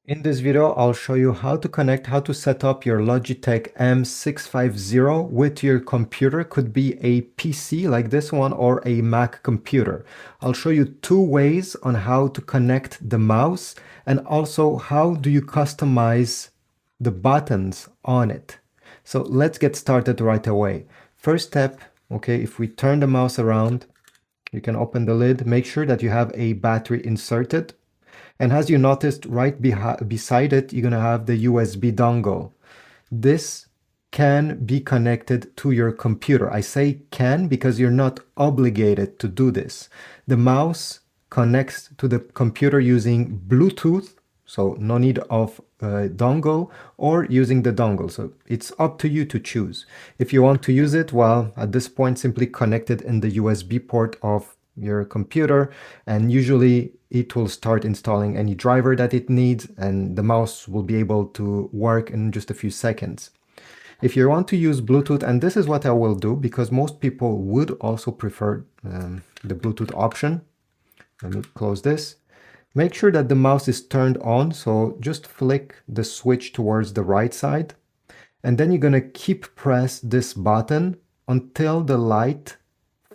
In this video, I'll show you how to set up your Logitech M650 with your computer. Could be a PC like this one or a Mac computer. I'll show you two ways on how to connect the mouse and also how do you customize the buttons on it. So let's get started right away. First step, okay, if we turn the mouse around, you can open the lid, make sure that you have a battery inserted. And as you noticed, right beside it, you're going to have the USB dongle. This can be connected to your computer. I say can because you're not obligated to do this. The mouse connects to the computer using Bluetooth, so no need of dongle, or using the dongle. So it's up to you to choose. If you want to use it, well, at this point, simply connect it in the USB port of your computer, and usually it will start installing any driver that it needs, and the mouse will be able to work in just a few seconds. If you want to use Bluetooth, and this is what I will do because most people would also prefer the Bluetooth option. Let me close this. Make sure that the mouse is turned on, so just flick the switch towards the right side, and then you're going to keep press this button until the light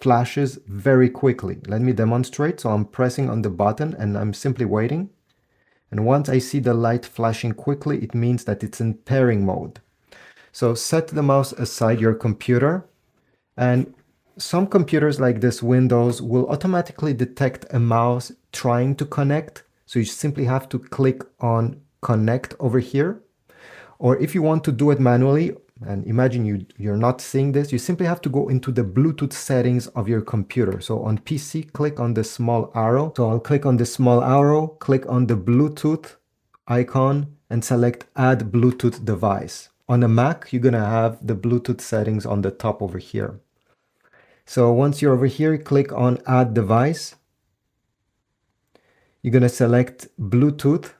flashes very quickly. Let me demonstrate. So I'm pressing on the button and I'm simply waiting. And once I see the light flashing quickly, it means that it's in pairing mode. So set the mouse aside your computer, and some computers like this Windows will automatically detect a mouse trying to connect. So you simply have to click on connect over here. Or if you want to do it manually, and imagine you're not seeing this, you simply have to go into the Bluetooth settings of your computer. So on PC, click on the small arrow. So I'll click on the small arrow, click on the Bluetooth icon and select add Bluetooth device. On a Mac, you're gonna have the Bluetooth settings on the top over here. So once you're over here, click on add device. You're gonna select Bluetooth.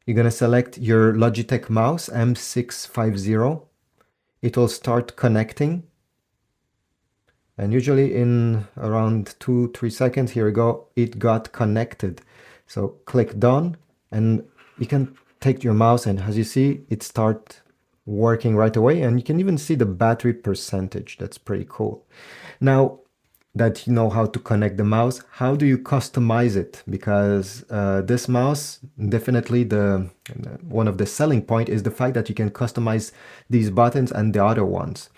You're going to select your Logitech mouse M650. It will start connecting. And usually in around 2-3 seconds, here we go, it got connected. So click done and you can take your mouse and as you see, it start working right away. And you can even see the battery percentage. That's pretty cool. Now, that you know how to connect the mouse, how do you customize it? Because this mouse, definitely one of the selling point is the fact that you can customize these buttons and the other ones.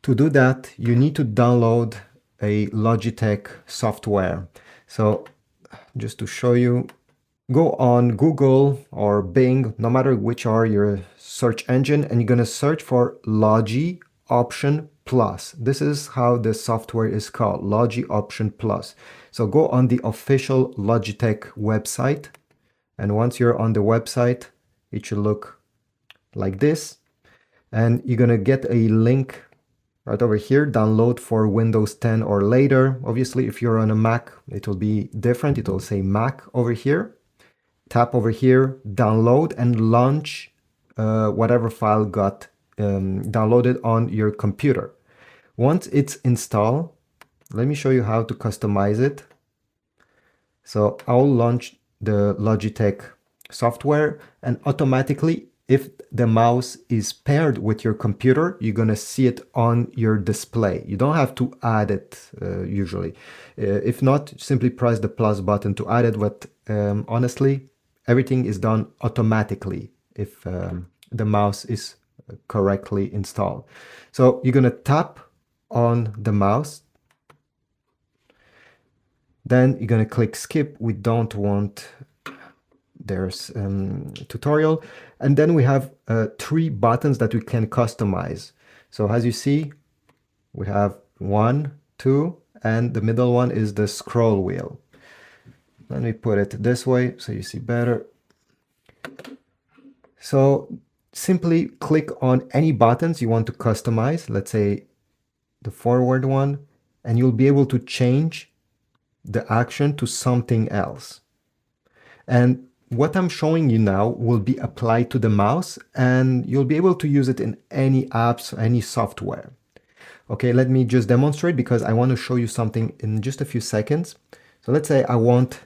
To do that, you need to download a Logitech software. So just to show you, go on Google or Bing, no matter which are your search engine, and you're gonna search for Logi Option Plus. This is how the software is called, Logi Option Plus. So go on the official Logitech website, and once you're on the website, it should look like this. And you're gonna get a link right over here, download for Windows 10 or later. Obviously, if you're on a Mac, it will be different. It will say Mac over here. Tap over here, download, and launch whatever file got downloaded on your computer. Once it's installed, let me show you how to customize it. So I'll launch the Logitech software, and automatically, if the mouse is paired with your computer, you're gonna see it on your display. You don't have to add it usually. If not, simply press the plus button to add it, but honestly, everything is done automatically if the mouse is correctly installed. So you're gonna tap on the mouse, then you're gonna click skip. We don't want there's tutorial, and then we have 3 buttons that we can customize. So as you see, we have 1, 2, and the middle one is the scroll wheel. Let me put it this way so you see better. So simply click on any buttons you want to customize, let's say the forward one, and you'll be able to change the action to something else. And what I'm showing you now will be applied to the mouse, and you'll be able to use it in any apps, any software. Okay, let me just demonstrate because I want to show you something in just a few seconds. So let's say I want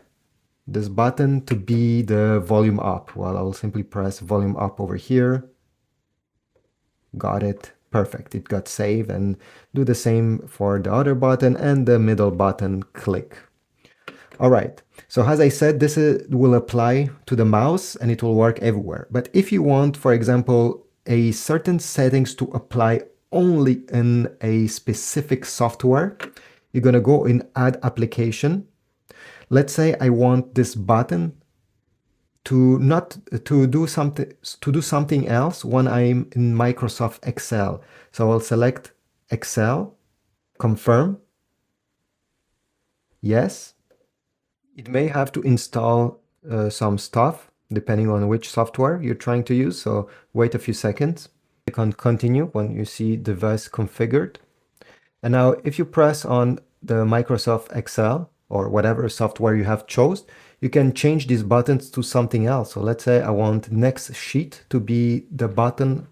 this button to be the volume up. Well, I will simply press volume up over here. Got it. Perfect. It got saved, and do the same for the other button and the middle button, click. All right. So as I said, this will apply to the mouse and it will work everywhere. But if you want, for example, a certain settings to apply only in a specific software, you're going to go in Add Application. Let's say I want this button to do something else when I'm in Microsoft Excel. So I'll select Excel, confirm, yes. It may have to install some stuff depending on which software you're trying to use. So wait a few seconds. Click on continue when you see device configured. And now if you press on the Microsoft Excel or whatever software you have chose, you can change these buttons to something else. So let's say I want next sheet to be the button,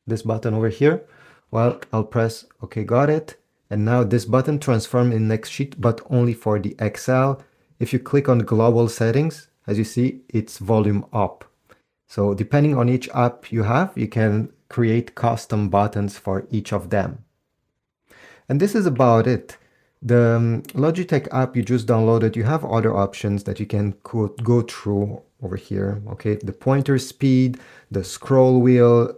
this button over here. Well, I'll press OK, got it. And now this button transforms in next sheet, but only for the Excel. If you click on global settings, as you see, it's volume up. So depending on each app you have, you can create custom buttons for each of them. And this is about it. The Logitech app you just downloaded, you have other options that you can go through over here. Okay, the pointer speed, the scroll wheel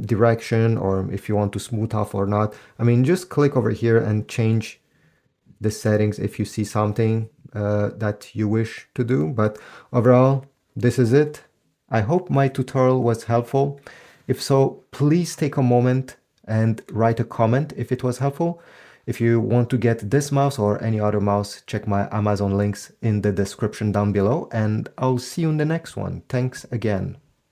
direction, or if you want to smooth off or not. I mean, just click over here and change the settings if you see something that you wish to do. But overall, this is it. I hope my tutorial was helpful. If so, please take a moment and write a comment if it was helpful. If you want to get this mouse or any other mouse, check my Amazon links in the description down below, and I'll see you in the next one. Thanks again.